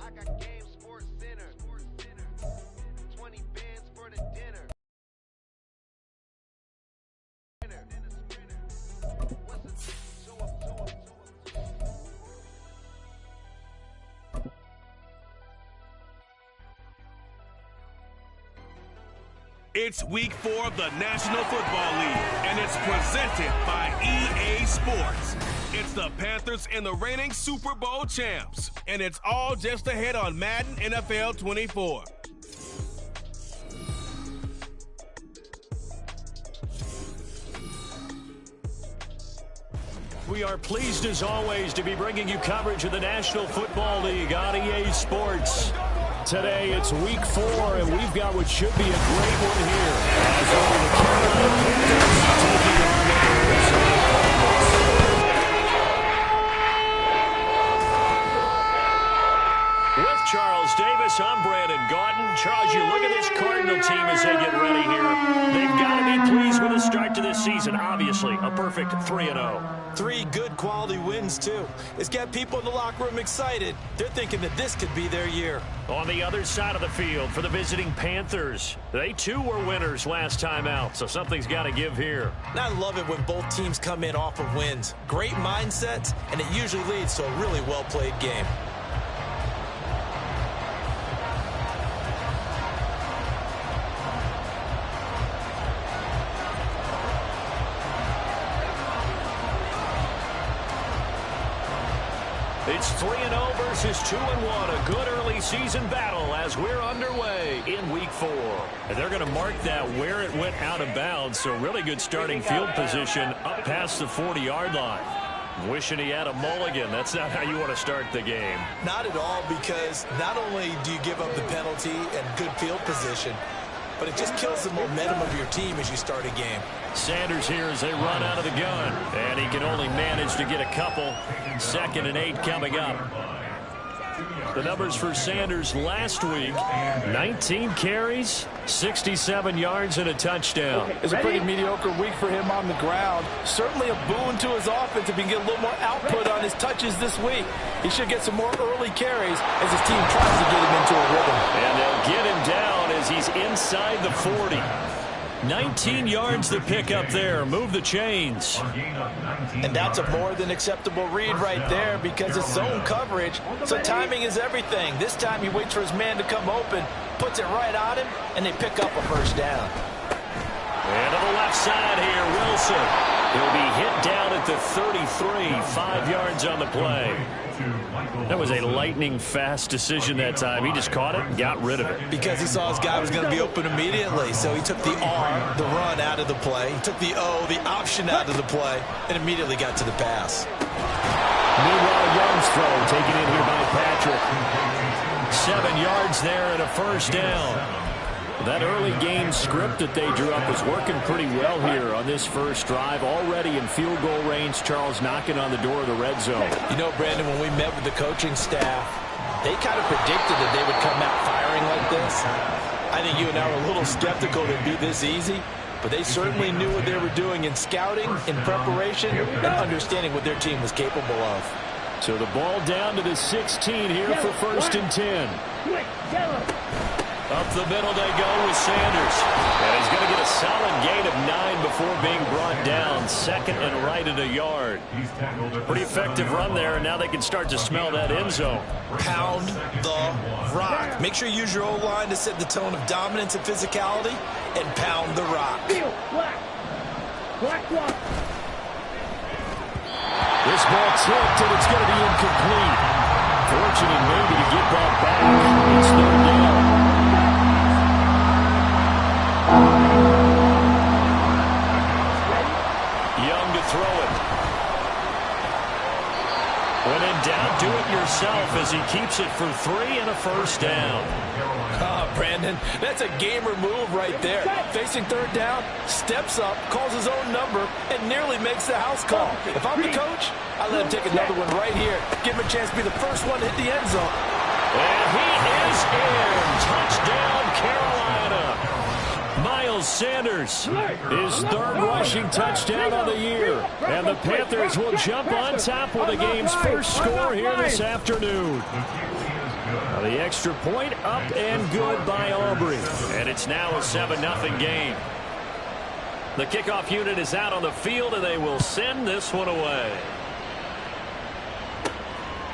I got Game Sports Center. 20 bands for the dinner. It's week 4 of the National Football League, and it's presented by EA Sports. It's the Panthers and the reigning Super Bowl champs, and it's all just ahead on Madden NFL 24. We are pleased, as always, to be bringing you coverage of the National Football League on EA Sports. Today, it's week 4, and we've got what should be a great one here. As over the Carolina Panthers taking on the Arizona Cardinals. With Charles Davis, I'm Brandon Gaudin. Charles, you look at this Cardinal team as they get ready here. They've got to be pleased with the start to this season. Obviously, a perfect 3-0. 3 good quality wins, too. It's got people in the locker room excited. They're thinking that this could be their year. On the other side of the field for the visiting Panthers, they too were winners last time out, so something's got to give here. And I love it when both teams come in off of wins. Great mindsets, and it usually leads to a really well-played game. It's 3-0 versus 2-1. A good early season battle as we're underway in week 4. And they're going to mark that where it went out of bounds. So really good starting field position up past the 40-yard line. Wishing he had a mulligan. That's not how you want to start the game. Not at all, because not only do you give up the penalty and good field position, but it just kills the momentum of your team as you start a game. Sanders here as they run out of the gun. And he can only manage to get a couple. 2nd and 8 coming up. The numbers for Sanders last week: 19 carries, 67 yards, and a touchdown. It's a pretty mediocre week for him on the ground. Certainly a boon to his offense if he can get a little more output on his touches this week. He should get some more early carries as his team tries to get him into a rhythm. And they'll get him down as he's inside the 40. 19 yards to pick up there. Move the chains. And that's a more than acceptable read right there, because it's zone coverage, so timing is everything. This time he waits for his man to come open, puts it right on him, and they pick up a first down. And to the left side here, Wilson. He'll be hit down at the 33, 5 yards on the play. That was a lightning-fast decision that time. He just caught it and got rid of it. Because he saw his guy was going to be open immediately, so he took the R, the run, out of the play. He took the O, the option, out of the play, and immediately got to the pass. Meanwhile, Young's throw taken in here by Patrick. 7 yards there and a first down. That early game script that they drew up was working pretty well here on this first drive. Already in field goal range, Charles knocking on the door of the red zone. You know, Brandon, when we met with the coaching staff, they kind of predicted that they would come out firing like this. I think you and I were a little skeptical that it'd be this easy, but they certainly knew what they were doing in scouting, in preparation, and understanding what their team was capable of. So the ball down to the 16 here for 1st and 10. Up the middle they go with Sanders. And he's going to get a solid gain of 9 before being brought down. 2nd and right at a yard. Pretty effective run there, and now they can start to smell that end zone. Pound the rock. Make sure you use your O-line to set the tone of dominance and physicality, and pound the rock. This ball tipped, and it's going to be incomplete. Fortunate maybe to get that back. It's 3rd down. Young to throw it. When in doubt, do it yourself as he keeps it for 3 and a first down. Brandon, that's a gamer move right there. Facing 3rd down, steps up, calls his own number, and nearly makes the house call. If I'm the coach, I let him take another one right here. Give him a chance to be the first one to hit the end zone. And he is in. Touchdown, Carolina. Miles Miles Sanders, his third rushing touchdown of the year. And the Panthers will jump on top with the game's first score here this afternoon. The extra point up and good by Aubrey. And it's now a 7-0 game. The kickoff unit is out on the field, and they will send this one away.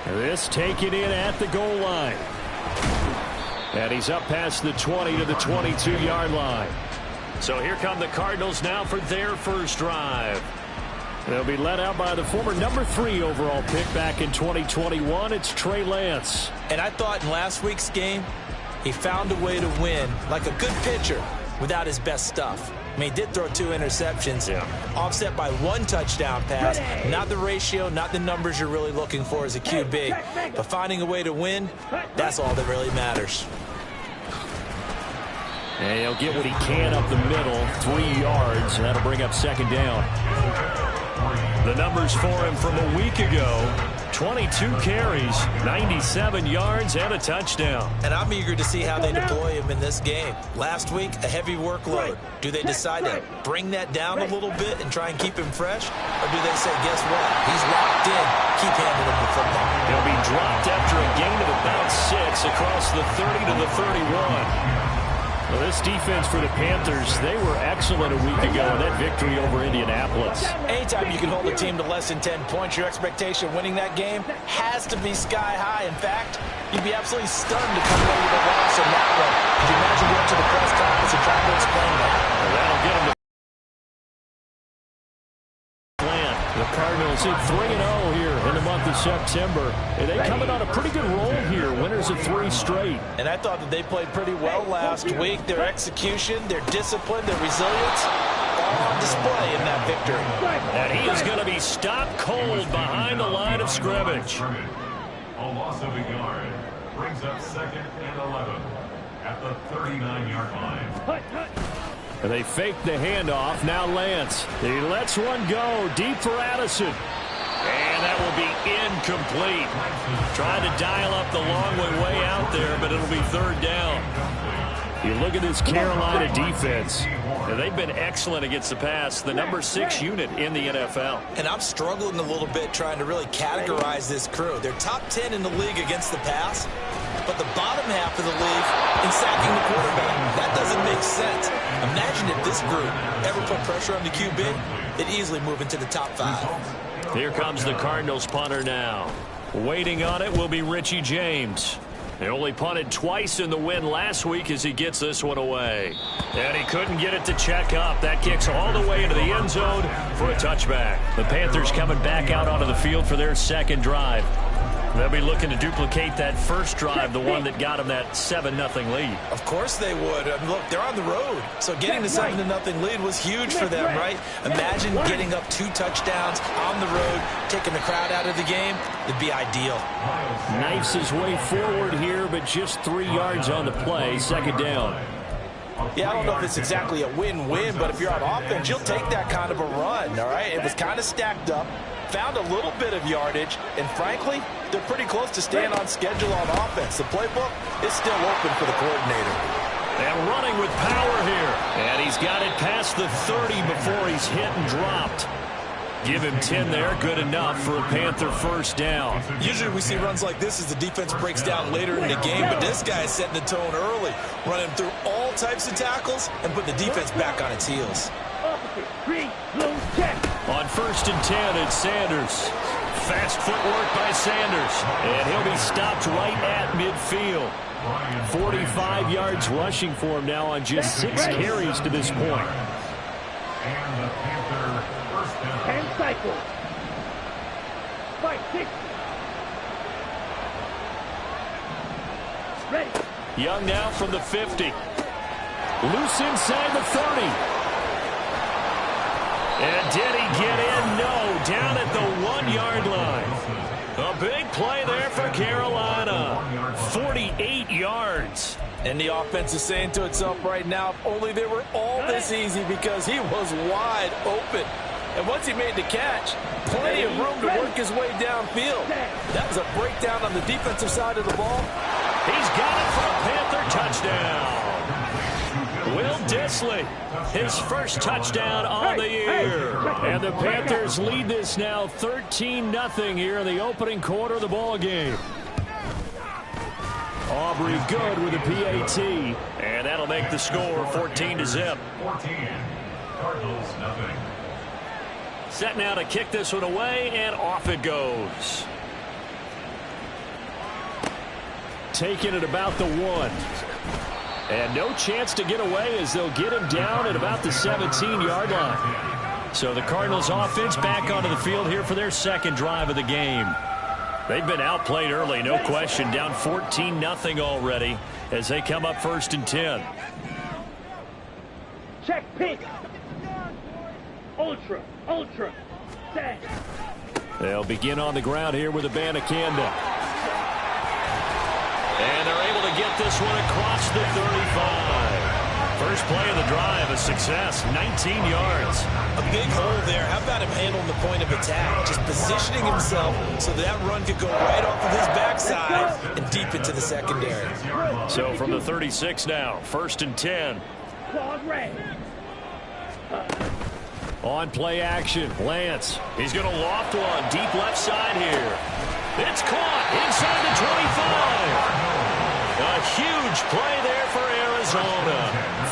This taken in at the goal line. And he's up past the 20 to the 22-yard line. So here come the Cardinals now for their first drive. They'll be led out by the former number 3 overall pick back in 2021. It's Trey Lance. And I thought in last week's game, he found a way to win like a good pitcher without his best stuff. I mean, he did throw 2 interceptions, offset by 1 touchdown pass. Not the ratio, not the numbers you're really looking for as a QB. But finding a way to win, that's all that really matters. And he'll get what he can up the middle, 3 yards. That'll bring up second down. The numbers for him from a week ago: 22 carries, 97 yards, and a touchdown. And I'm eager to see how they deploy him in this game. Last week, a heavy workload. Do they decide to bring that down a little bit and try and keep him fresh? Or do they say, guess what? He's locked in. Keep handing him the football. He'll be dropped after a gain of about 6 across the 30 to the 31. Well, this defense for the Panthers, they were excellent a week ago in that victory over Indianapolis. Anytime you can hold a team to less than 10 points, your expectation of winning that game has to be sky high. In fact, you'd be absolutely stunned to come away with a loss in that one. Could you imagine going to the press conference and trying to explain that? Well, that'll get them to the Cardinals at 3-0 here in the month of September. And they coming on a pretty good roll here, winners of 3 straight. And I thought that they played pretty well last week. Their execution, their discipline, their resilience, all on display in that victory. And he is going to be stopped cold behind the line of scrimmage. A loss of a yard brings up 2nd and 11 at the 39-yard line. And they fake the handoff. Now Lance. He lets one go deep for Addison. And that will be incomplete. Trying to dial up the long way out there, but it'll be 3rd down. You look at this Carolina defense. And they've been excellent against the pass. The number 6 unit in the NFL. And I'm struggling a little bit trying to really categorize this crew. They're top 10 in the league against the pass, but the bottom half of the league in sacking the quarterback. That doesn't make sense. Imagine if this group ever put pressure on the QB, it'd easily move into the top 5. Here comes the Cardinals punter now. Waiting on it will be Richie James. They only punted twice in the win last week as he gets this one away. And he couldn't get it to check up. That kicks all the way into the end zone for a touchback. The Panthers coming back out onto the field for their 2nd drive. They'll be looking to duplicate that first drive, the one that got them that 7-0 lead. Of course they would. I mean, look, they're on the road. So getting the 7-0 lead was huge for them, right? Imagine getting up 2 touchdowns on the road, taking the crowd out of the game. It'd be ideal. Knifes his way forward here, but just 3 yards on the play. 2nd down. Yeah, I don't know if it's exactly a win-win, but if you're on offense, you'll take that kind of a run, all right? It was kind of stacked up, found a little bit of yardage, and frankly, they're pretty close to staying on schedule on offense. The playbook is still open for the coordinator. And running with power here. And he's got it past the 30 before he's hit and dropped. Give him 10 there. Good enough for a Panther first down. Usually we see runs like this as the defense breaks down later in the game, but this guy is setting the tone early, running through all types of tackles and putting the defense back on its heels. On 1st and 10, it's Sanders. Fast footwork by Sanders. And he'll be stopped right at midfield. 45 yards rushing for him now on just 6 carries to this point. And the Panther first down. 10 cycles. Fight 6. Ready. Young now from the 50. Loose inside the 30. And did he get in? No. Down at the 1-yard line. A big play there for Carolina. 48 yards. And the offense is saying to itself right now, if only they were all this easy, because he was wide open. And once he made the catch, plenty of room to work his way downfield. That was a breakdown on the defensive side of the ball. He's got it for a Panther touchdown. Will Dissly, his first touchdown on the year. And the Panthers lead this now 13-0 here in the opening quarter of the ball game. Aubrey good with a PAT. And that'll make the score 14-0. 14. Cardinals nothing. Set now to kick this one away, and off it goes. Taking it about the 1. And no chance to get away as they'll get him down at about the 17-yard line. So the Cardinals offense back onto the field here for their second drive of the game. They've been outplayed early, no question. Down 14-0 already as they come up 1st and 10. Check pink. Ultra. Set. They'll begin on the ground here with Abanikanda. And they're able to get this one across the 35. First play of the drive, a success, 19 yards. A big hole there. How about him handling the point of attack? Just positioning himself so that run could go right off of his backside and deep into the secondary. So from the 36 now, 1st and 10. Claws red. On play action, Lance. He's going to loft one deep left side here. It's caught inside the 25. A huge play there for Arizona.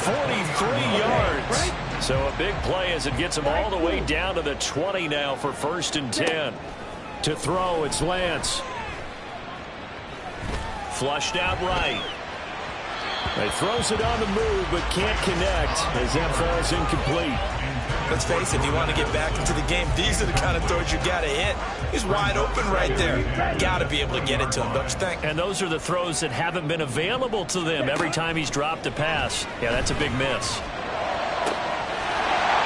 43 yards. So a big play as it gets him all the way down to the 20 now for 1st and 10. To throw, it's Lance. Flushed out right. He throws it on the move but can't connect as that falls incomplete. Let's face it, if you want to get back into the game, these are the kind of throws you got to hit. He's wide open right there. Got to be able to get it to him, don't you think? And those are the throws that haven't been available to them every time he's dropped a pass. Yeah, that's a big miss.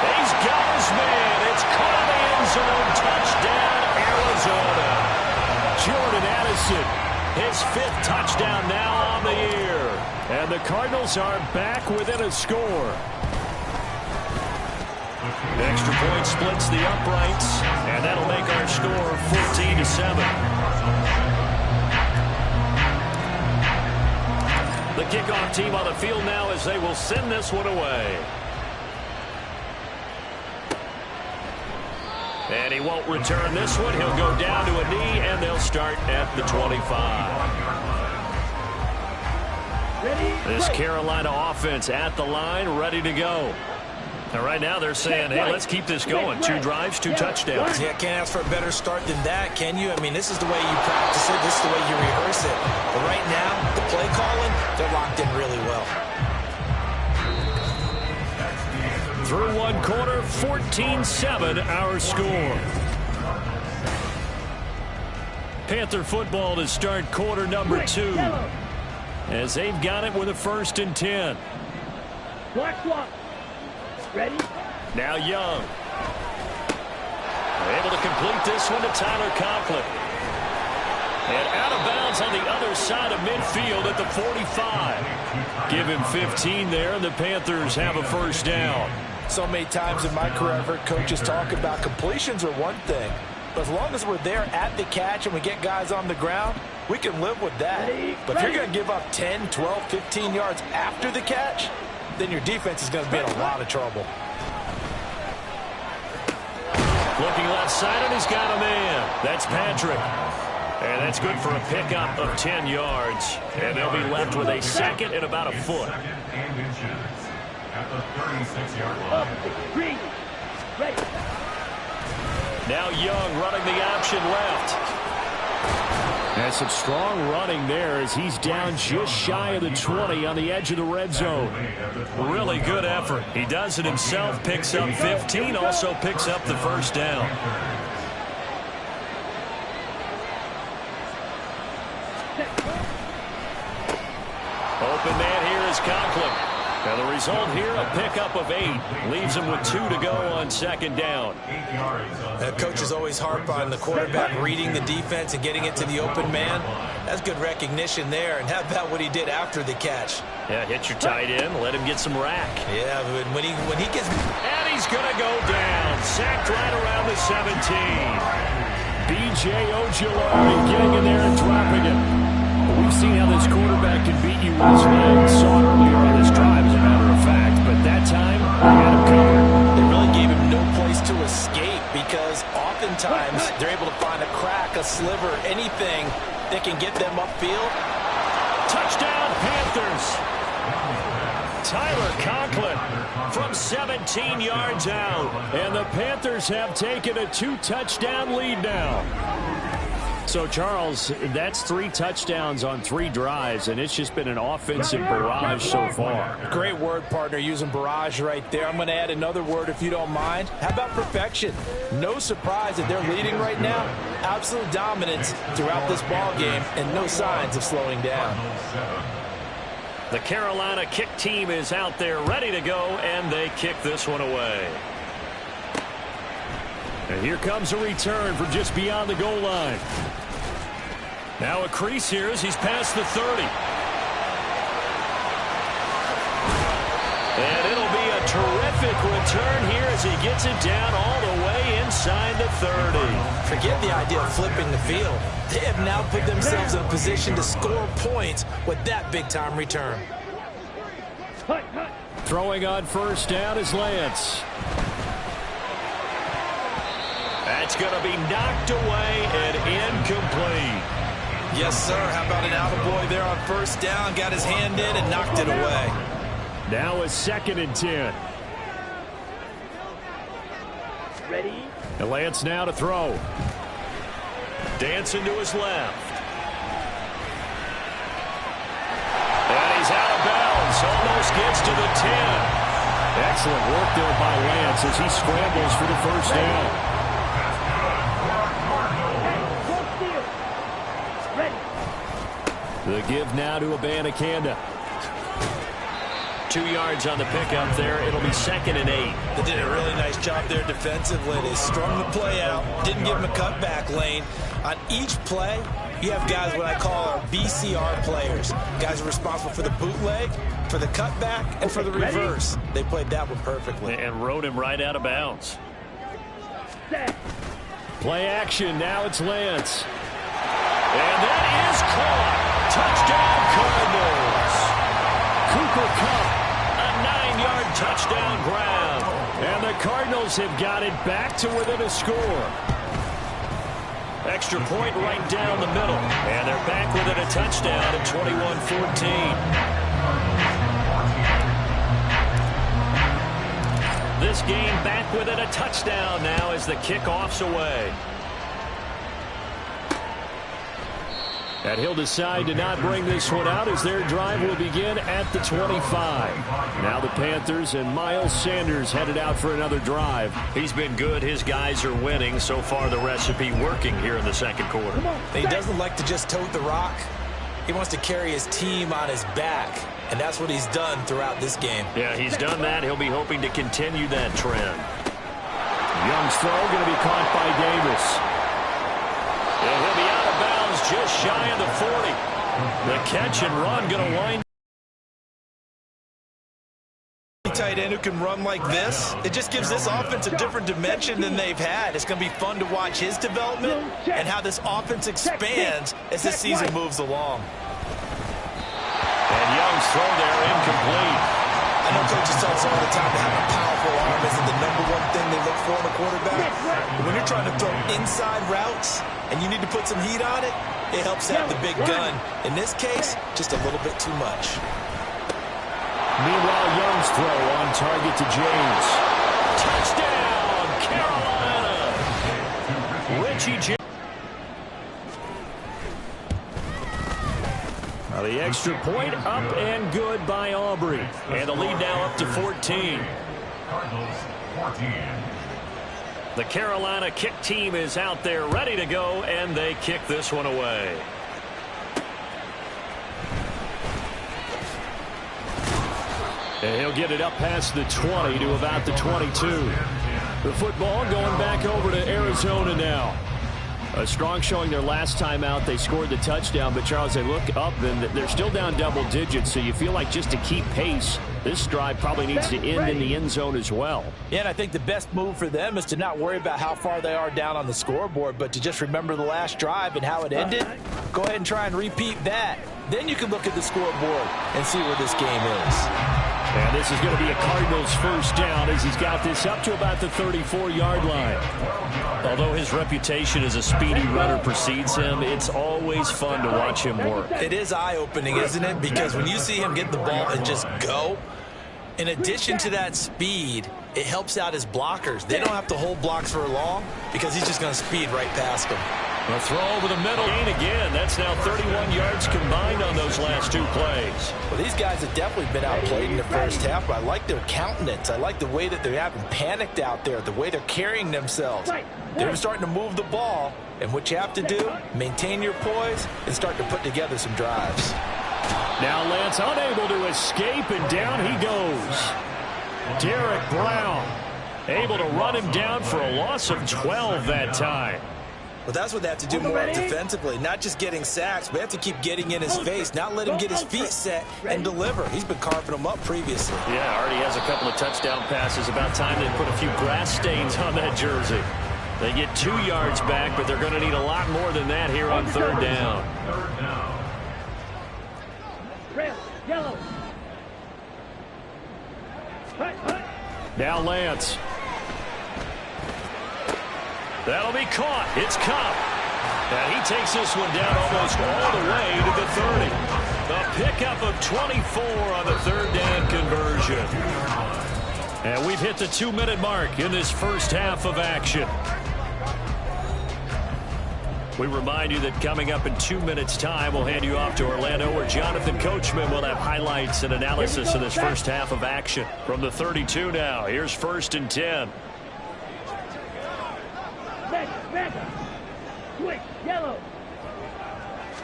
He's got his man. It's caught in the end zone. Touchdown, Arizona. Jordan Addison, his 5th touchdown now on the year. And the Cardinals are back within a score. The extra point splits the uprights, and that'll make our score 14-7. The kickoff team on the field now as they will send this one away. And he won't return this one. He'll go down to a knee, and they'll start at the 25. This Carolina offense at the line, ready to go. And right now they're saying, hey, let's keep this going. 2 drives, 2 touchdowns. Yeah, can't ask for a better start than that, can you? I mean, this is the way you practice it. This is the way you rehearse it. But right now, the play calling, they're locked in really well. Through 1 quarter, 14-7 our score. Panther football to start quarter number 2. As they've got it with a 1st and 10. Black swap. Ready? Now Young. Able to complete this one to Tyler Conklin. And out of bounds on the other side of midfield at the 45. Give him 15 there, and the Panthers have a 1st down. So many times in my career, I've heard coaches talk about completions are one thing. But as long as we're there at the catch and we get guys on the ground, we can live with that. But if you're going to give up 10, 12, 15 yards after the catch, then your defense is going to be in a lot of trouble. Looking left side, and he's got a man. That's Patrick. And that's good for a pickup of 10 yards. And they'll be left with a 2nd and about a foot. 2nd and inches at the 36-yard line. Ready. Now Young running the option left. And some strong running there as he's down just shy of the 20 on the edge of the red zone. Really good effort. He does it himself, picks up 15, also picks up the 1st down. Open man here is Conklin. And the result here, a pickup of 8. Leaves him with 2 to go on 2nd down. Coaches always harp on the quarterback reading the defense and getting it to the open man. That's good recognition there. And how about what he did after the catch? Yeah, hit your tight end, let him get some rack. Yeah, but when he gets... And he's going to go down. Sacked right around the 17. B.J. Ojulari getting in there and dropping it. We've seen how this quarterback can beat you with his legs. Saw it earlier on this drive, as a matter of fact. They really gave him no place to escape because oftentimes they're able to find a crack, a sliver, anything that can get them upfield. Touchdown, Panthers. Tyler Conklin from 17 yards out. And the Panthers have taken a 2-touchdown lead now. So, Charles, that's 3 touchdowns on 3 drives, and it's just been an offensive barrage so far. Great word, partner, using barrage right there. I'm going to add another word if you don't mind. How about perfection? No surprise that they're leading right now. Absolute dominance throughout this ball game and no signs of slowing down. The Carolina kick team is out there ready to go, and they kick this one away. And here comes a return from just beyond the goal line. Now a crease here as he's past the 30. And it'll be a terrific return here as he gets it down all the way inside the 30. Forget the idea of flipping the field. They have now put themselves in a position to score points with that big-time return. Throwing on first down is Lance. That's going to be knocked away and incomplete. Yes, sir. How about an attaboy there on first down? Got his hand in and knocked it away. Now a 2nd and 10. Ready? And Lance now to throw. Dancing to his left. And he's out of bounds. Almost gets to the 10. Excellent work there by Lance as he scrambles for the first down. The give now to Abanikanda. 2 yards on the pickup there. It'll be 2nd and 8. They did a really nice job there defensively. They strung the play out, didn't give him a cutback lane. On each play, you have guys what I call our BCR players. Guys are responsible for the bootleg, for the cutback, and for the reverse. They played that one perfectly. And rode him right out of bounds. Play action. Now it's Lance. And that is caught. Touchdown, Cardinals. Cooper Kupp, a 9-yard touchdown grab. And the Cardinals have got it back to within a score. Extra point right down the middle. And they're back within a touchdown at 21-14. This game back within a touchdown now as the kickoff's away. And he'll decide to not bring this one out as their drive will begin at the 25. Now the Panthers and Miles Sanders headed out for another drive. He's been good. His guys are winning. So far the recipe working here in the second quarter. He doesn't like to just tote the rock. He wants to carry his team on his back. And that's what he's done throughout this game. Yeah, he's done that. He'll be hoping to continue that trend. Young's throw going to be caught by Davis. And he'll be out of bounds just shy of the 40. The catch and run going to wind. Tight end who can run like this, it just gives this offense a different dimension than they've had. It's going to be fun to watch his development and how this offense expands as this season moves along. And Young's throw there incomplete. I know coaches tell us all the time to have a powerful arm isn't the #1 thing they look for in a quarterback. But when you're trying to throw inside routes and you need to put some heat on it, it helps have the big gun. In this case, just a little bit too much. Meanwhile, Young's throw on target to James. Touchdown, Carolina! Richie James. Now the extra point up and good by Aubrey. And the lead now up to 14. Cardinals 14. The Carolina kick team is out there ready to go, and they kick this one away. And he'll get it up past the 20 to about the 22. The football going back over to Arizona now. A strong showing their last time out. They scored the touchdown, but Charles, they look up and they're still down double digits, so you feel like just to keep pace, this drive probably needs to end in the end zone as well. Yeah, and I think the best move for them is to not worry about how far they are down on the scoreboard, but to just remember the last drive and how it ended. Go ahead and try and repeat that. Then you can look at the scoreboard and see where this game is. And this is going to be a Cardinals first down as he's got this up to about the 34-yard line. Although his reputation as a speedy runner precedes him, it's always fun to watch him work. It is eye-opening, isn't it? Because when you see him get the ball and just go, in addition to that speed, it helps out his blockers. They don't have to hold blocks for long because he's just going to speed right past them. A throw over the middle. Gain again. That's now 31 yards combined on those last two plays. Well, these guys have definitely been outplayed in the first half, but I like their countenance. I like the way that they're having panicked out there, the way they're carrying themselves. They're starting to move the ball, and what you have to do, maintain your poise and start to put together some drives. Now Lance unable to escape, and down he goes. Derek Brown able to run him down for a loss of 12 that time. Well, that's what they have to do more defensively, not just getting sacks, but they have to keep getting in his face, not let him get his feet set and deliver. He's been carving them up previously. Yeah, already has a couple of touchdown passes. About time they put a few grass stains on that jersey. They get 2 yards back, but they're going to need a lot more than that here on third down. Red, yellow. Now Lance. That'll be caught. It's Cobb. And he takes this one down almost all the way to the 30. A pickup of 24 on the third down conversion. And we've hit the 2-minute mark in this first half of action. We remind you that coming up in 2 minutes' time, we'll hand you off to Orlando, where Jonathan Coachman will have highlights and analysis of this first half of action. From the 32 now, here's 1st and 10. Red. Switch, yellow.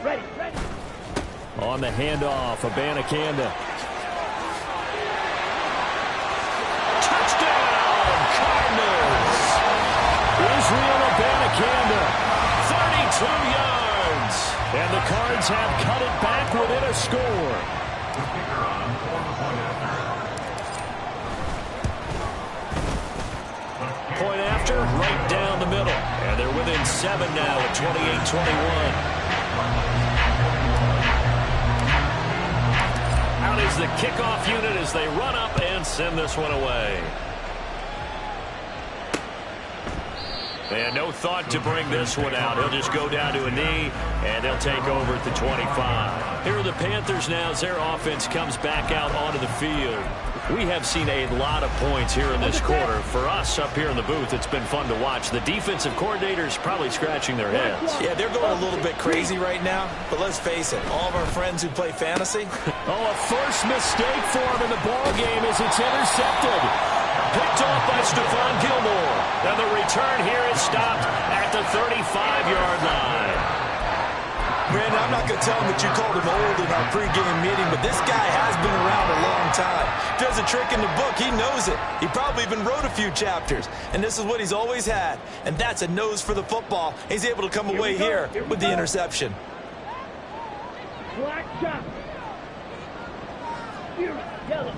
Ready. On the handoff, Abanikanda. Touchdown, Cardinals! Israel Abanikanda, 32 yards. And the Cards have cut it back within a score. Point after, right down the middle. And they're within 7 now at 28-21. Out is the kickoff unit as they run up and send this one away. And no thought to bring this one out. He'll just go down to a knee, and they'll take over at the 25. Here are the Panthers now as their offense comes back out onto the field. We have seen a lot of points here in this quarter. For us up here in the booth, it's been fun to watch. The defensive coordinators probably scratching their heads. Yeah, they're going a little bit crazy right now, but let's face it, all of our friends who play fantasy. A first mistake for him in the ball game as it's intercepted. Picked off by Stephon Gilmore. And the return here is stopped at the 35-yard line. Brandon, I'm not going to tell him that you called him old in our pregame meeting, but this guy has been around a long time. Does a trick in the book, he knows it. He probably even wrote a few chapters, and this is what he's always had, and that's a nose for the football. He's able to come away here with the interception. Black shot. Yellow.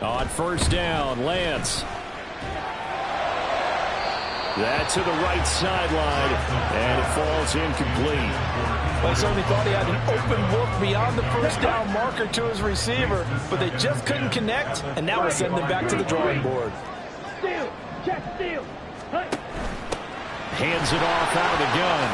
On first down, Lance. That to the right sideline, and it falls incomplete. Well, he certainly thought he had an open look beyond the first down marker to his receiver, but they just couldn't connect, and now we'll send them back to the drawing board. Steal. Check steal. Hands it off out of the gun.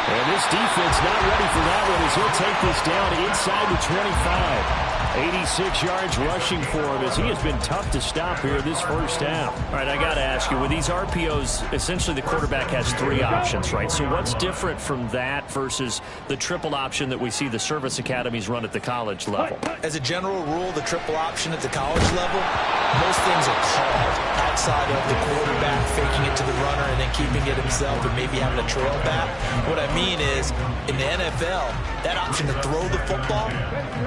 And this defense not ready for that one as he'll take this down inside the 25. 86 yards rushing for him as he has been tough to stop here this first half. All right, I got to ask you, with these RPOs, essentially the quarterback has 3 options, right? So what's different from that versus the triple option that we see the service academies run at the college level? As a general rule, the triple option at the college level, most things are called outside of the quarterback faking it to the runner and then keeping it himself and maybe having a trail back. What I mean is, in the NFL, that option to throw the football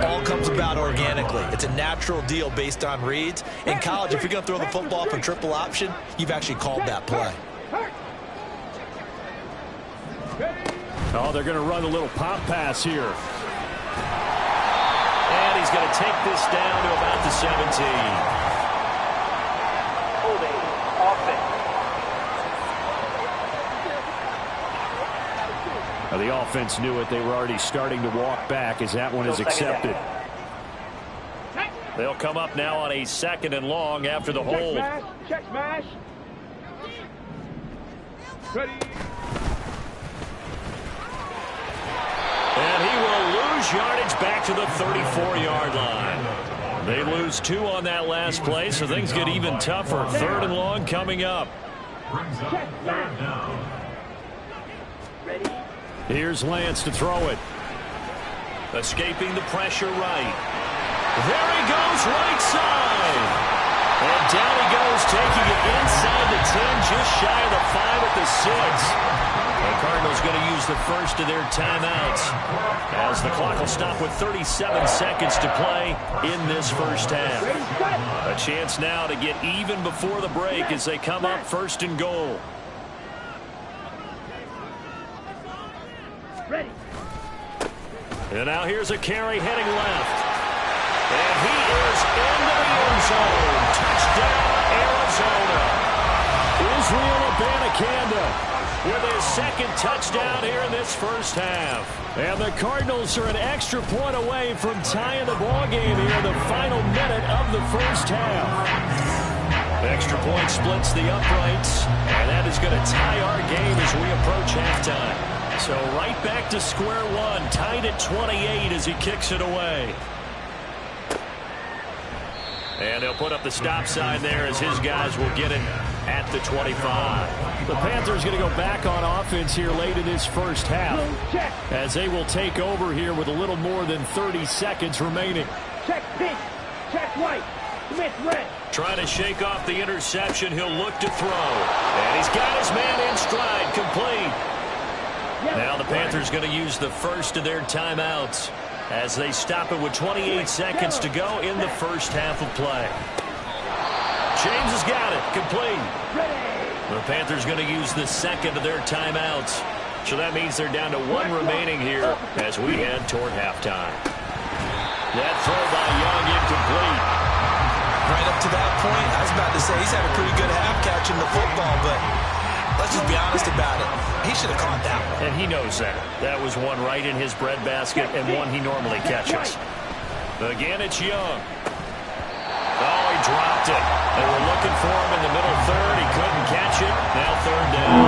all comes about organically. It's a natural deal based on reads. In college, if you're going to throw the football from triple option, you've actually called that play. Oh, they're going to run a little pop pass here. And he's going to take this down to about the 17. Holding. Offense. Now, the offense knew it. They were already starting to walk back as that one is accepted. They'll come up now on a 2nd and long after the hold. Check smash. Ready. And he will lose yardage back to the 34-yard line. They lose 2 on that last play, so things get even tougher. 3rd and long coming up. Brings up 3rd down. Ready. Here's Lance to throw it. Escaping the pressure right. There he goes, right side. And down he goes, taking it inside the 10, just shy of the 5 at the 6. The Cardinals going to use the first of their timeouts as the clock will stop with 37 seconds to play in this first half. A chance now to get even before the break as they come up 1st and goal. Ready. And now here's a carry heading left. And he is into the end zone. Touchdown, Arizona. Israel Abanikanda with his 2nd touchdown here in this first half. And the Cardinals are an extra point away from tying the ball game here in the final minute of the first half. Extra point splits the uprights, and that is going to tie our game as we approach halftime. So right back to square one, tied at 28 as he kicks it away. And he'll put up the stop sign there as his guys will get it at the 25. The Panthers going to go back on offense here late in this first half as they will take over here with a little more than 30 seconds remaining. Check pink. Check white. Commit red. Trying to shake off the interception. He'll look to throw. And he's got his man in stride, complete. Now the Panthers going to use the first of their timeouts as they stop it with 28 seconds to go in the first half of play. James has got it, complete. The Panthers going to use the 2nd of their timeouts. So that means they're down to 1 remaining here as we head toward halftime. That throw by Young incomplete. Right up to that point, I was about to say he's had a pretty good half catching the football, but let's just be honest about it. He should have caught that one. And he knows that. That was one right in his breadbasket and one he normally catches. Again, it's Young. Oh, he dropped it. They were looking for him in the middle 3rd. He couldn't catch it. Now 3rd down.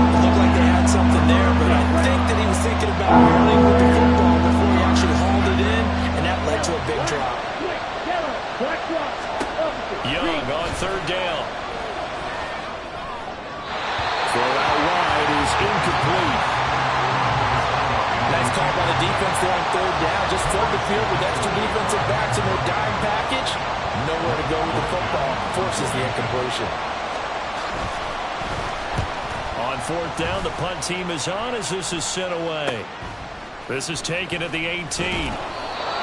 It looked like they had something there, but I think that he was thinking about running with the football before he actually hauled it in, and that led to a big drop. Young on 3rd down. Throw out wide is incomplete. Nice call by the defense there on 3rd down. Just flood the field with extra defensive backs in their dime package. Nowhere to go with the football. Forces the incompletion. On 4th down, the punt team is on as this is sent away. This is taken at the 18.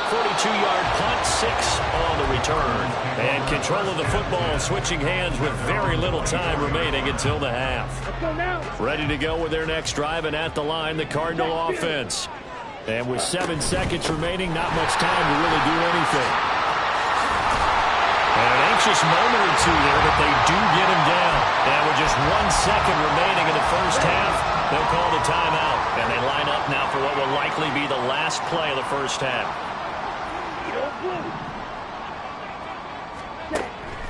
42-yard punt, 6 on the return. And control of the football switching hands with very little time remaining until the half. Ready to go with their next drive, and at the line, the Cardinal offense. And with 7 seconds remaining, not much time to really do anything. And an anxious moment or two there, but they do get him down. And with just 1 second remaining in the first half, they'll call the timeout. And they line up now for what will likely be the last play of the first half.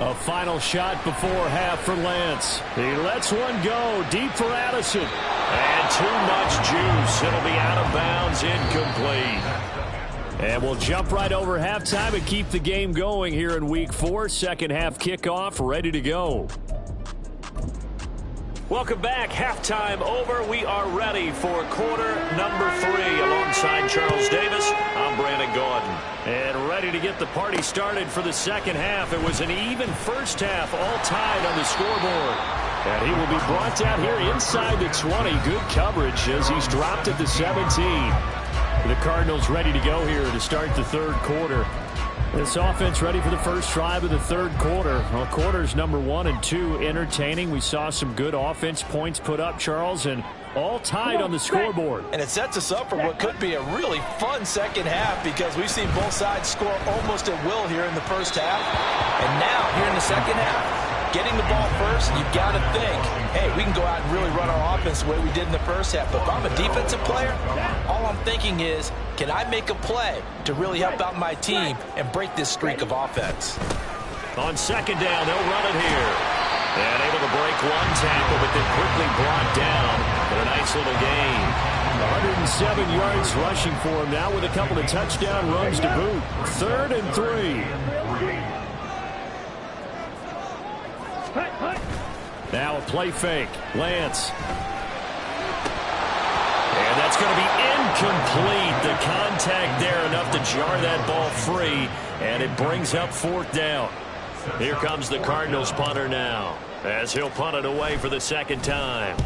A final shot before half for Lance. He lets one go deep for Addison. And too much juice. It'll be out of bounds, incomplete. And we'll jump right over halftime and keep the game going here in Week 4. Second half kickoff, ready to go. Welcome back. Halftime over. We are ready for quarter number 3. Alongside Charles Davis, I'm Brandon Gaudin. And ready to get the party started for the second half. It was an even first half, all tied on the scoreboard. And he will be brought down here inside the 20. Good coverage as he's dropped at the 17. The Cardinals ready to go here to start the third quarter. This offense ready for the first drive of the third quarter. Well, quarters number 1 and 2 entertaining. We saw some good offense points put up, Charles, and all tied on the scoreboard. And it sets us up for what could be a really fun second half because we've seen both sides score almost at will here in the first half. And now, here in the second half, getting the ball first, you've got to think, hey, we can go out and really run our offense the way we did in the first half. But if I'm a defensive player, all I'm thinking is, can I make a play to really help out my team and break this streak of offense? On second down, they'll run it here. And able to break one tackle, but then quickly brought down for a nice little gain. 107 yards rushing for him now with a couple of touchdown runs to boot. 3rd and 3. Now a play fake. Lance. And that's going to be incomplete. The contact there enough to jar that ball free. And it brings up 4th down. Here comes the Cardinals punter now, as he'll punt it away for the 2nd time.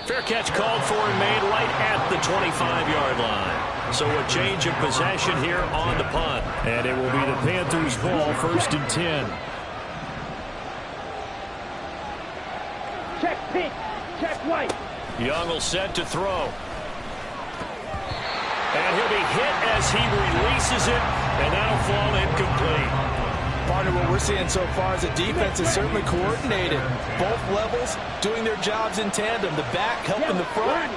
Fair catch called for and made right at the 25-yard line. So a change of possession here on the punt. And it will be the Panthers' ball, 1st and 10. Check pitch. Check white. Young will set to throw. And he'll be hit as he releases it, and that'll fall incomplete. Partner, what we're seeing so far is the defense is certainly coordinated. Both levels doing their jobs in tandem. The back helping the front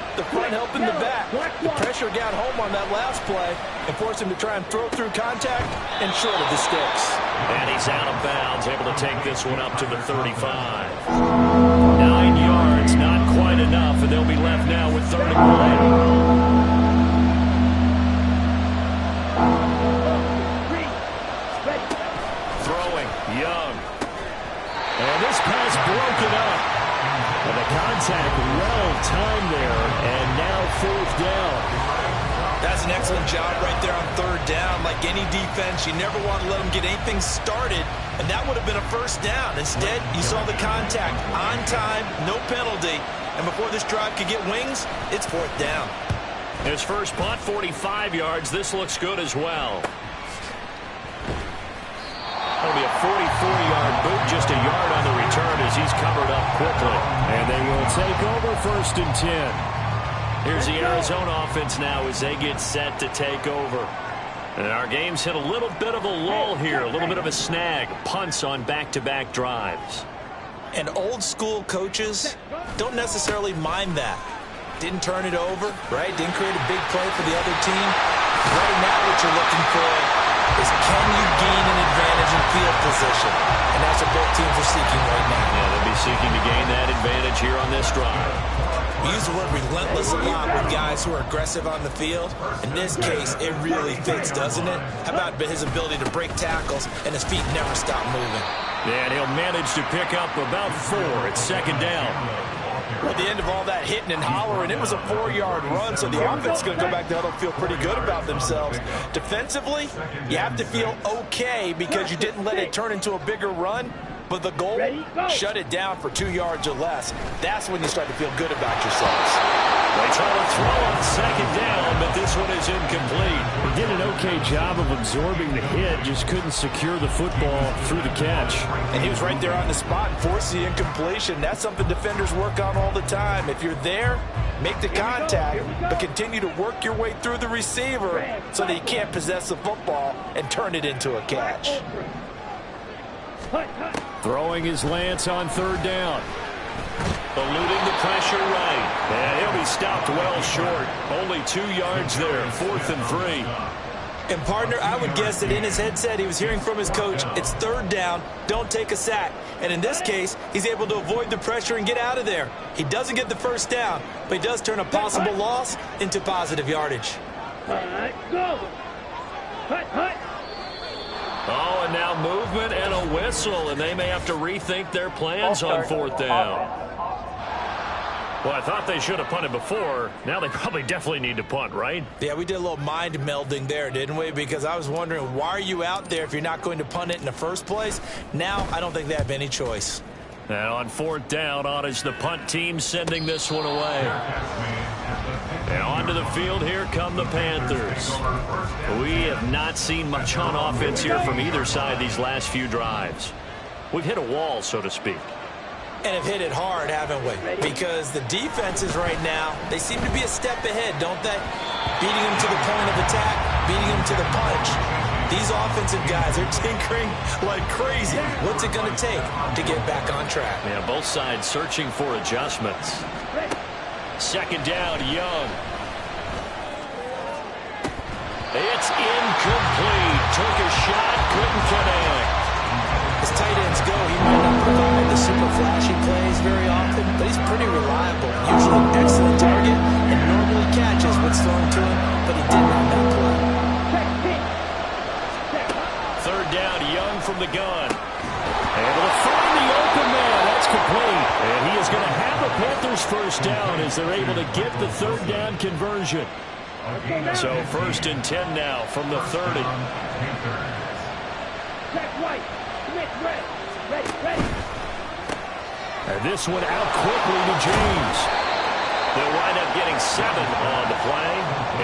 helping the back. The pressure got home on that last play and forced him to try and throw through contact and short of the sticks. And he's out of bounds, able to take this one up to the 35. 9 yards, not quite enough, and they'll be left now with 3rd and 1. Young. And this pass broken up. And the contact well timed there. And now 4th down. That's an excellent job right there on 3rd down. Like any defense, you never want to let them get anything started. And that would have been a 1st down. Instead, you saw the contact on time, no penalty. And before this drive could get wings, it's 4th down. His first punt, 45 yards. This looks good as well. That'll be a 44-yard boot, just a yard on the return as he's covered up quickly. And they will take over 1st and 10. Here's the Arizona offense now as they get set to take over. And our game's hit a little bit of a lull here, a little bit of a snag. Punts on back-to-back drives. And old school coaches don't necessarily mind that. Didn't turn it over, right? Didn't create a big play for the other team. Right now what you're looking for is, can you gain an advantage in field position? And that's what both teams are seeking right now. Yeah, they'll be seeking to gain that advantage here on this drive. We use the word relentless a lot with guys who are aggressive on the field. In this case, it really fits, doesn't it? How about his ability to break tackles and his feet never stop moving? And he'll manage to pick up about 4 at 2nd down. At the end of all that hitting and hollering, it was a 4-yard run, so the offense is going to go back there and feel pretty good about themselves. Defensively, you have to feel okay because you didn't let it turn into a bigger run, but the goal, shut it down for 2 yards or less. That's when you start to feel good about yourselves. They try to throw on 2nd down, but this one is incomplete. He did an okay job of absorbing the hit, just couldn't secure the football through the catch. And he was right there on the spot and forced the incompletion. That's something defenders work on all the time. If you're there, make the contact, but continue to work your way through the receiver so that you can't possess the football and turn it into a catch. Throwing his Lance on 3rd down. Eluding the pressure right. And he'll be stopped well short. Only 2 yards there. 4th and 3. And partner, I would guess that in his headset he was hearing from his coach, it's 3rd down, don't take a sack. And in this case, he's able to avoid the pressure and get out of there. He doesn't get the 1st down, but he does turn a possible loss into positive yardage. Go. Oh, and now movement and a whistle, and they may have to rethink their plans on 4th down. Well, I thought they should have punted before. Now they probably definitely need to punt, right? Yeah, we did a little mind melding there, didn't we? Because I was wondering, why are you out there if you're not going to punt it in the first place? Now, I don't think they have any choice. And on 4th down, on is the punt team sending this one away. And onto the field, here come the Panthers. We have not seen much on offense here from either side these last few drives. We've hit a wall, so to speak. And have hit it hard, haven't we? Because the defenses right now, they seem to be a step ahead, don't they? Beating them to the point of attack, beating them to the punch. These offensive guys are tinkering like crazy. What's it going to take to get back on track? Yeah, both sides searching for adjustments. Second down, Young. It's incomplete. Took a shot, couldn't connect. As tight ends go, he might not provide the super flashy plays very often, but he's pretty reliable. Usually an excellent target and normally catches what's thrown to him, but he didn't on that play. Third down, Young from the gun. Able to find the open man. That's complete. And he is going to have the Panthers first down as they're able to get the third down conversion. So 1st and 10 now from the 30. And this one out quickly to James. They'll wind up getting 7 on the play,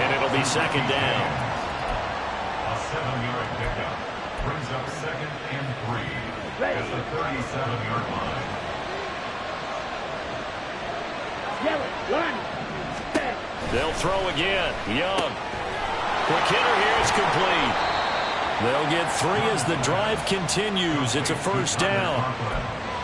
and it'll be second down. A 7-yard pickup brings up 2nd and 3 at the 37-yard line. They'll throw again. Young. Quick hitter here. It's complete. They'll get 3 as the drive continues. It's a first down.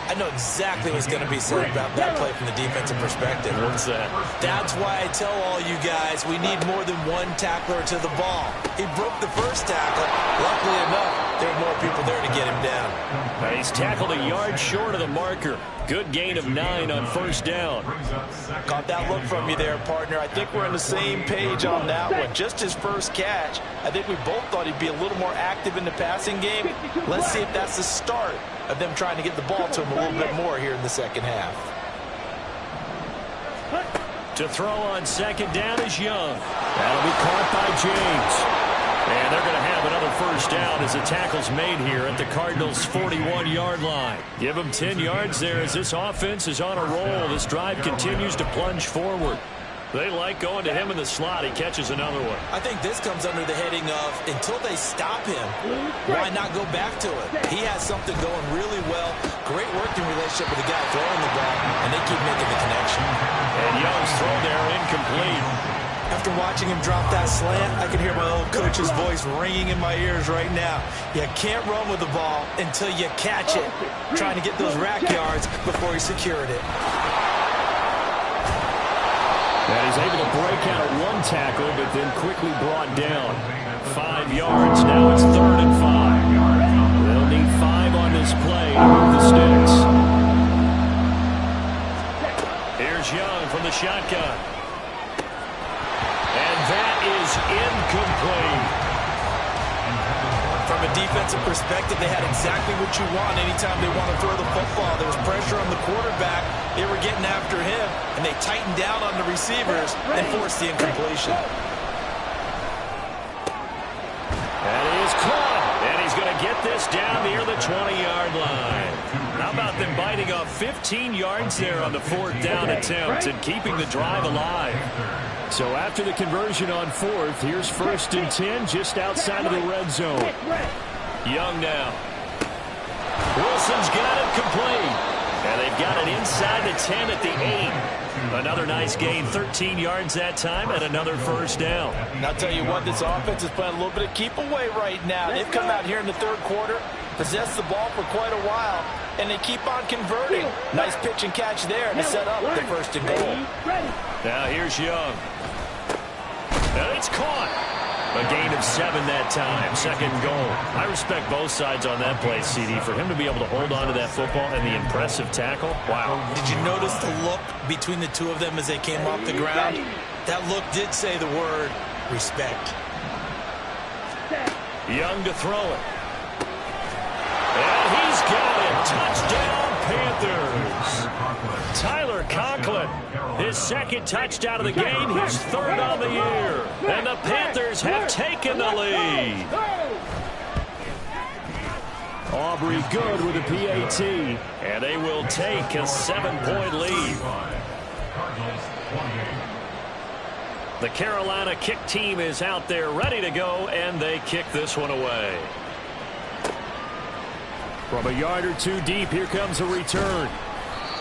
I know exactly what's going to be said about that play from the defensive perspective. What's that? That's why I tell all you guys we need more than one tackler to the ball. He broke the first tackle. Luckily enough, there are more people there to get him down. He's tackled a yard short of the marker. Good gain of 9 on first down. Caught that look from you there, partner. I think we're on the same page on that one. Just his first catch. I think we both thought he'd be a little more active in the passing game. Let's see if that's the start of them trying to get the ball to him a little bit more here in the second half. To throw on second down is Young. That'll be caught by James. And they're going to have another first down as the tackle's made here at the Cardinals' 41-yard line. Give them 10 yards there as this offense is on a roll. This drive continues to plunge forward. They like going to him in the slot. He catches another one. I think this comes under the heading of until they stop him, why not go back to it? He has something going really well. Great working relationship with the guy throwing the ball, and they keep making the connection. And Young's throw there incomplete. After watching him drop that slant, I can hear my old coach's voice ringing in my ears right now. You can't run with the ball until you catch it. Trying to get those rack yards before he secured it. And he's able to break out one tackle, but then quickly brought down. 5 yards. Now it's 3rd and 5. They'll need 5 on this play to move the sticks. Here's Young from the shotgun. And that is incomplete. From a defensive perspective, they had exactly what you want anytime they want to throw the football. There was pressure on the quarterback. They were getting after him, and they tightened down on the receivers and forced the incompletion. And he is caught. And he's going to get this down near the 20-yard line. How about them biting off 15 yards there on the 4th down attempt and keeping the drive alive? So after the conversion on 4th, here's 1st and 10 just outside of the red zone. Young now. Wilson's got it complete. And they've got it inside the 10 at the 8. Another nice gain, 13 yards that time, and another first down. And I'll tell you what, this offense is playing a little bit of keep away right now. They've come out here in the 3rd quarter, possessed the ball for quite a while, and they keep on converting. Nice pitch and catch there to set up the 1st and goal. Now here's Young. And it's caught. A gain of 7 that time. 2nd goal. I respect both sides on that play, CD. For him to be able to hold on to that football and the impressive tackle, wow. Did you notice the look between the two of them as they came off the ground? That look did say the word respect. Young to throw it. And he's got it. Touchdown, Panthers. Tyler Conklin, his 2nd touchdown of the game, his 3rd on the year. And the Panthers have taken the lead. Aubrey good with a PAT. And they will take a 7-point lead. The Carolina kick team is out there ready to go, and they kick this one away. From a yard or 2 deep, here comes a return.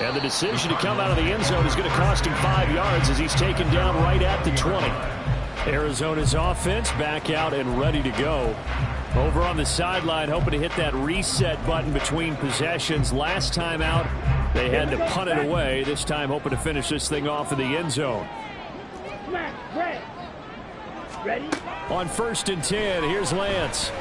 And the decision to come out of the end zone is going to cost him 5 yards as he's taken down right at the 20. Arizona's offense back out and ready to go. Over on the sideline, hoping to hit that reset button between possessions. Last time out, they had to punt it away. This time, hoping to finish this thing off in the end zone. Ready? On 1st and 10, here's Lance.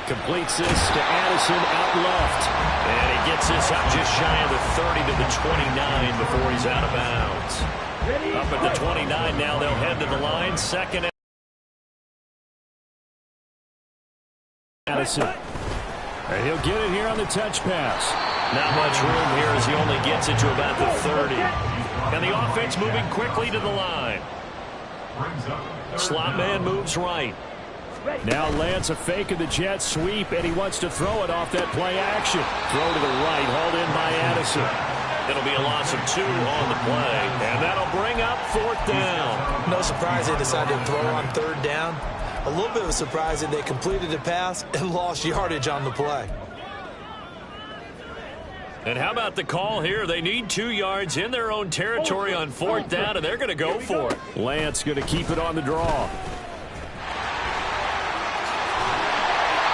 Completes this to Addison out left. And he gets this up just shy of the 30 to the 29 before he's out of bounds. Up at the 29 now, they'll head to the line. Second. Addison. And he'll get it here on the touch pass. Not much room here as he only gets it to about the 30. And the offense moving quickly to the line. Slot man moves right. Now Lance a fake of the jet sweep, and he wants to throw it off that play action. Throw to the right, hauled in by Addison. It'll be a loss of 2 on the play, and that'll bring up 4th down. No surprise they decided to throw on 3rd down. A little bit of a surprise that they completed the pass and lost yardage on the play. And how about the call here? They need 2 yards in their own territory on 4th down, and they're going to go for it. Lance going to keep it on the draw.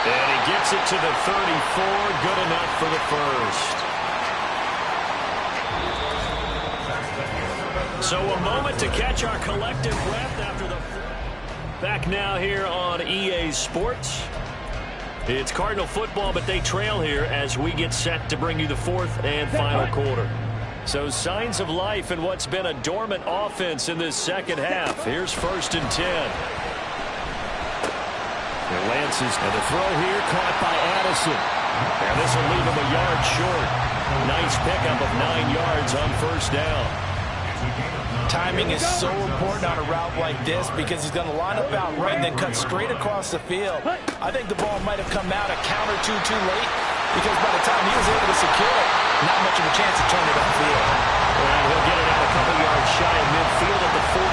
And he gets it to the 34. Good enough for the first. So a moment to catch our collective breath after the... Back now here on EA Sports. It's Cardinal football, but they trail here as we get set to bring you the 4th and final quarter. So signs of life in what's been a dormant offense in this second half. Here's 1st and 10. And Lance is going to throw here, caught by Addison. And this will leave him a yard short. Nice pickup of 9 yards on 1st down. Timing is so important on a route like this because he's going to line up out right and then cut straight across the field. I think the ball might have come out a count or two too late because by the time he was able to secure it, not much of a chance to turn it upfield. And he'll get it out a couple yards shy of midfield at the 48.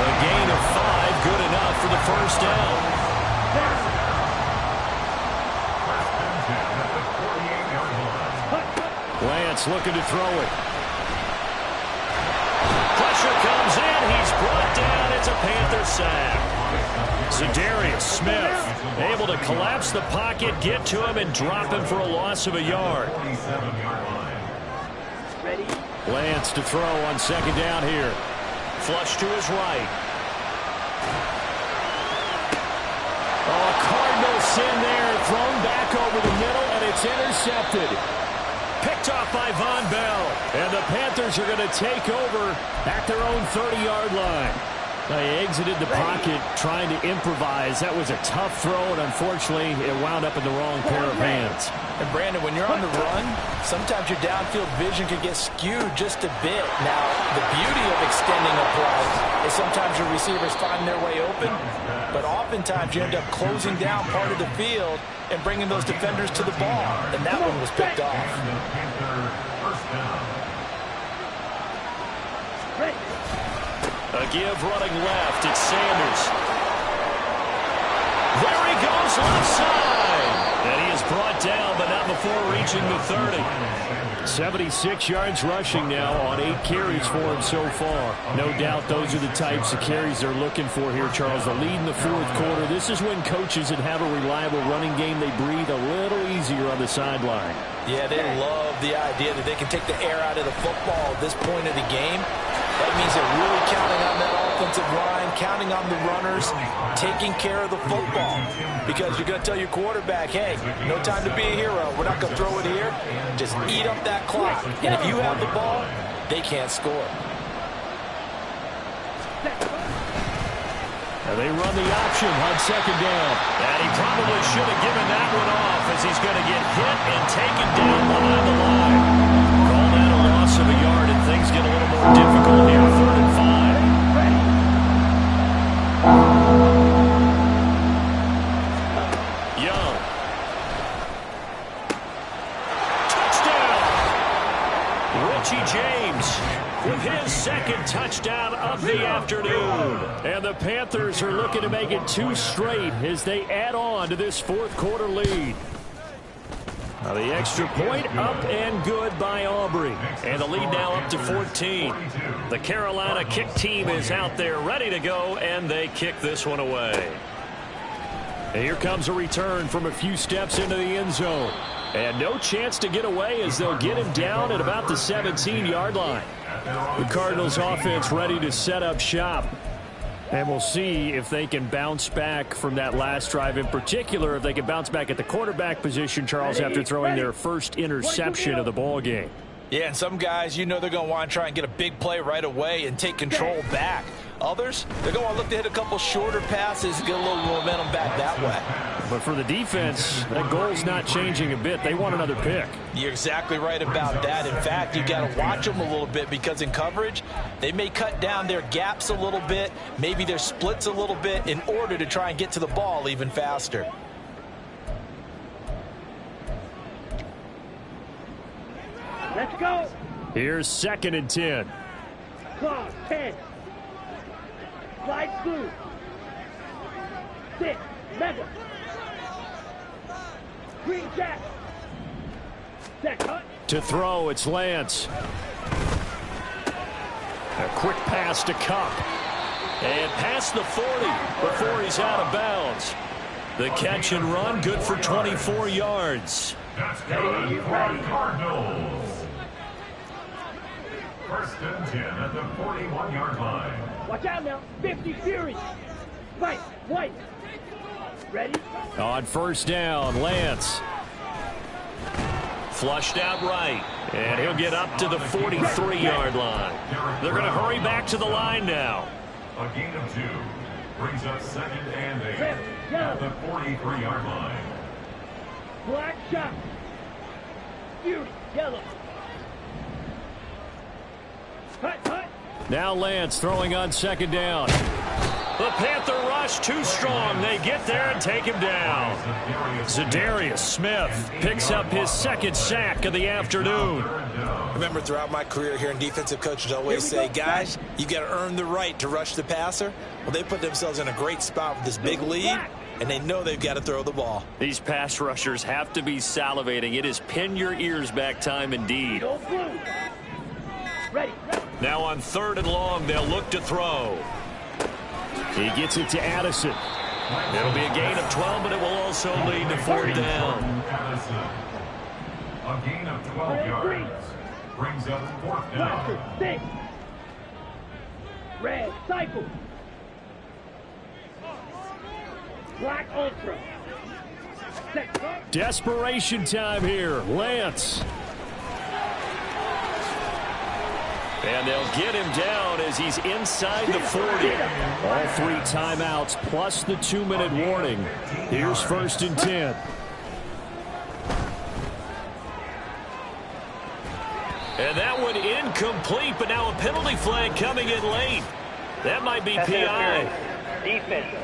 A gain of 5, good enough for the 1st down. Lance looking to throw it. Pressure comes in. He's brought down. It's a Panther sack. Za'Darius Smith able to collapse the pocket, get to him, and drop him for a loss of a yard. Lance to throw on 2nd down here. Flush to his right. Oh, Cardinals in there. Thrown back over the middle, and it's intercepted. Picked off by Von Bell. And the Panthers are going to take over at their own 30-yard line. They exited the pocket trying to improvise. That was a tough throw, and unfortunately, it wound up in the wrong pair of hands. And Brandon, when you're on the run, sometimes your downfield vision can get skewed just a bit. Now, the beauty of extending a play is sometimes your receivers find their way open, but oftentimes you end up closing down part of the field and bringing those defenders to the ball, and that one was picked off. A give running left. It's Sanders. There he goes left side. And he is brought down, but not before reaching the 30. 76 yards rushing now on 8 carries for him so far. No doubt those are the types of carries they're looking for here, Charles. The lead in the 4th quarter. This is when coaches that have a reliable running game, they breathe a little easier on the sideline. Yeah, they love the idea that they can take the air out of the football at this point of the game. That means they're really counting on that offensive line, counting on the runners, taking care of the football. Because you're going to tell your quarterback, hey, no time to be a hero. We're not going to throw it here. Just eat up that clock. And if you have the ball, they can't score. And they run the option on 2nd down. And he probably should have given that one off as he's going to get hit and taken down behind the line. Call that a loss of a yard, and things get a little more difficult here. 3rd and 5. Young. Touchdown. Richie James with his 2nd touchdown of the afternoon. And the Panthers are looking to make it 2 straight as they add on to this 4th quarter lead. Now the extra point up and good by Aubrey. And the lead now up to 14. The Carolina kick team is out there ready to go, and they kick this one away. And here comes a return from a few steps into the end zone. And no chance to get away as they'll get him down at about the 17-yard line. The Cardinals offense ready to set up shop. And we'll see if they can bounce back from that last drive, in particular, if they can bounce back at the quarterback position, Charles, after throwing their first interception of the ball game. Yeah, and some guys, they're going to want to try and get a big play right away and take control back. Others, they're going to look to hit a couple shorter passes and get a little momentum back that way. But for the defense, that goal's not changing a bit. They want another pick. You're exactly right about that. In fact, you got to watch them a little bit because in coverage, they may cut down their gaps a little bit, maybe their splits a little bit in order to try and get to the ball even faster. Let's go. Here's 2nd and 10. Claw, 10. Slide through. 6. Mega. Green jack. Set cut. To throw, it's Lance. A quick pass to Cup. And past the 40 before he's out of bounds. The catch and run, good for 24 yards. That's good for the Cardinals. 1st and 10 at the 41-yard line. Watch out now. 50 Fury. Right. White. Ready? On 1st down, Lance. Flushed out right. And he'll get up to the 43-yard line. They're going to hurry back to the line now. A gain of 2 brings up 2nd and 8 at the 43-yard line. Black shot. Fury. Yellow. Hut, hut. Now Lance throwing on 2nd down. The Panther rush too strong. They get there and take him down. Zadarius Smith picks up his 2nd sack of the afternoon. Remember, throughout my career here in defensive coaches always say, guys, you got to earn the right to rush the passer. Well, they put themselves in a great spot with this big lead, and they know they've got to throw the ball. These pass rushers have to be salivating. It is pin your ears back time indeed. Go blue. Ready. Now on 3rd and long, they'll look to throw. He gets it to Addison. It'll be a gain of 12, but it will also lead to 4th down. A gain of 12 yards brings up 4th down. 6. Red cycle. Black ultra. Set. Desperation time here. Lance. And they'll get him down as he's inside the 40. All 3 timeouts plus the 2-minute warning. Here's 1st and 10. And that one incomplete, but now a penalty flag coming in late. That might be PI. Defense.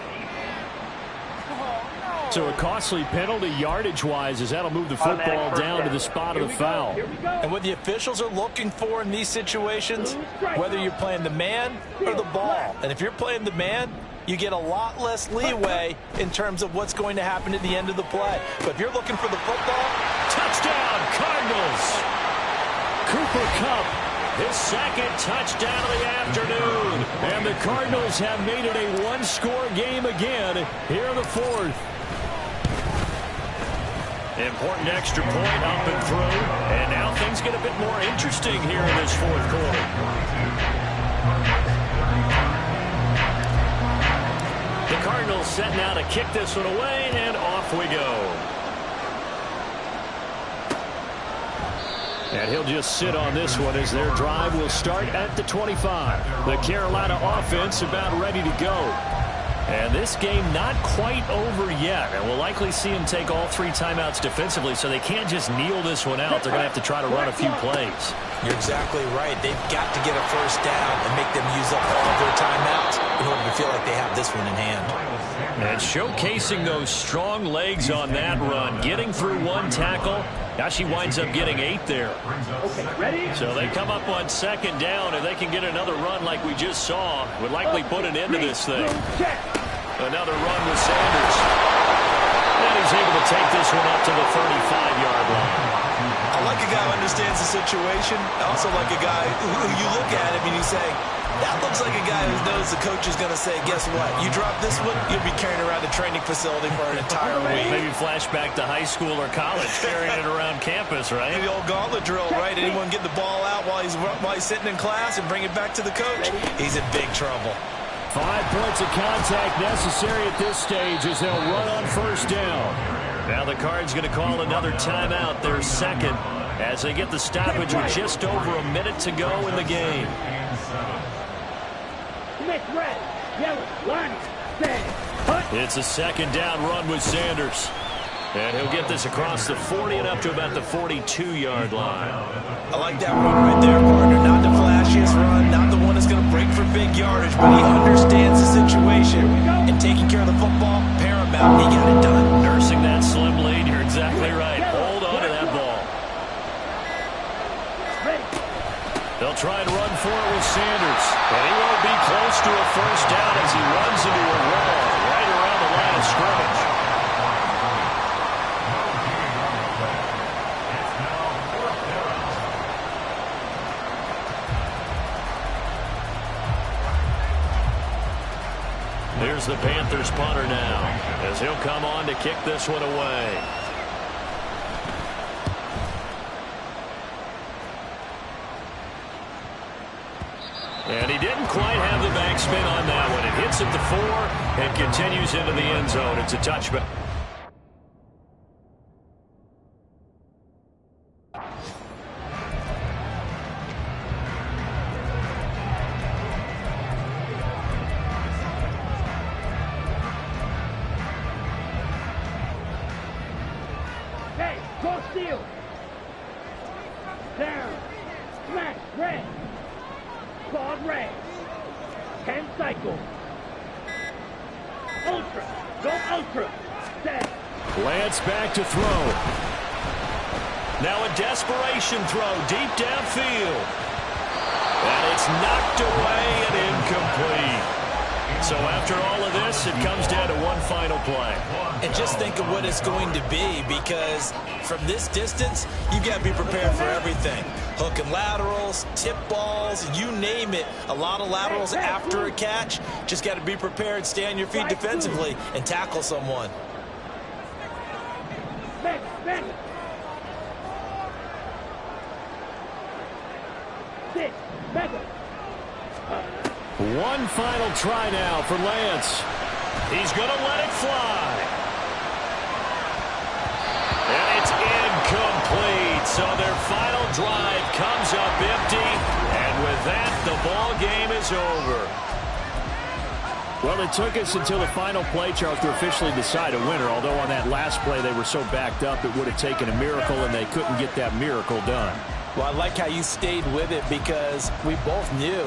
So a costly penalty yardage-wise as that'll move the football down to the spot of the foul. And what the officials are looking for in these situations, whether you're playing the man or the ball. And if you're playing the man, you get a lot less leeway in terms of what's going to happen at the end of the play. But if you're looking for the football, touchdown, Cardinals! Cooper Kupp, his 2nd touchdown of the afternoon. And the Cardinals have made it a 1-score game again here in the 4th. Important extra point up and through. And now things get a bit more interesting here in this 4th quarter. The Cardinals set now to kick this one away, and off we go. And he'll just sit on this one as their drive will start at the 25. The Carolina offense about ready to go. And this game not quite over yet. And we'll likely see him take all 3 timeouts defensively, so they can't just kneel this one out. They're going to have to try to run a few plays. You're exactly right. They've got to get a 1st down and make them use up all of their timeouts in order to feel like they have this one in hand. And showcasing those strong legs on that run, getting through 1 tackle. Now she winds up getting 8 there. Okay, ready? So they come up on 2nd down. If they can get another run like we just saw, would likely put an end to this thing. Another run with Sanders. And he's able to take this one up to the 35-yard line. I like like a guy who understands the situation. I also like a guy who you look at him and you say, that looks like a guy who knows the coach is going to say, guess what? You drop this one, you'll be carrying around the training facility for an entire week. Maybe flashback to high school or college, carrying it around campus, right? The old gauntlet drill, right? Anyone get the ball out while he's sitting in class and bring it back to the coach? He's in big trouble. 5 points of contact necessary at this stage as they'll run on first down. Now the Cards going to call another timeout, their second, as they get the stoppage with just over a minute to go in the game. It's a second down run with Sanders. And he'll get this across the 40 and up to about the 42-yard line. I like that run right there, partner. Not the flashiest run, not the one that's going to break for big yardage, but he understands the situation. And taking care of the football, paramount, he got it done. Nursing that slim lead, you're exactly right. Hold on to that ball. They'll try and run for it with Sanders. And he won't be close to a first down as he runs into a wall right around the line of scrimmage. Here's the Panthers punter now, as he'll come on to kick this one away. And he didn't quite have the backspin on that one. It hits at the 4 and continues into the end zone. It's a touchback. Steal. Down. Smash. Red. Claude Red. 10 cycle. Ultra. Go ultra. Set. Lance back to throw. Now a desperation throw deep downfield. And it's knocked away and incomplete. So after all of this, it comes down to one final play. And just think of what it's going to be, because from this distance, you've got to be prepared for everything. Hook and laterals, tip balls, you name it. A lot of laterals after a catch. Just got to be prepared, stay on your feet defensively, and tackle someone. One final try now for Lance. He's going to let it fly. And it's incomplete. So their final drive comes up empty. And with that, the ball game is over. Well, it took us until the final play, Charles, to officially decide a winner. Although on that last play they were so backed up, it would have taken a miracle, and they couldn't get that miracle done. Well, I like how you stayed with it, because we both knew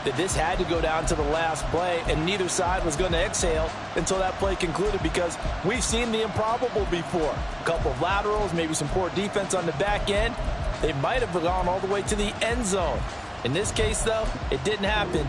that this had to go down to the last play, and neither side was going to exhale until that play concluded, because we've seen the improbable before. A couple of laterals, maybe some poor defense on the back end. They might have gone all the way to the end zone. In this case, though, it didn't happen.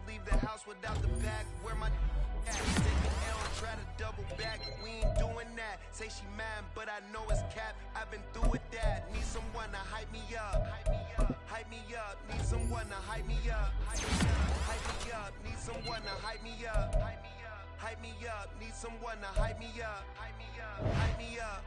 Leave the house without the bag. Where my at? Take an L and try to double back. We ain't doing that. Say she mad, but I know it's cap. I've been through with that. Need someone to hype me up. Hype me up. Hype me up. Need someone to hype me up. Hype me up. Hype me up. Need someone to hype me up. Hype me up. Hype me up. Need someone to hype me up. Hype me up. Hype me up.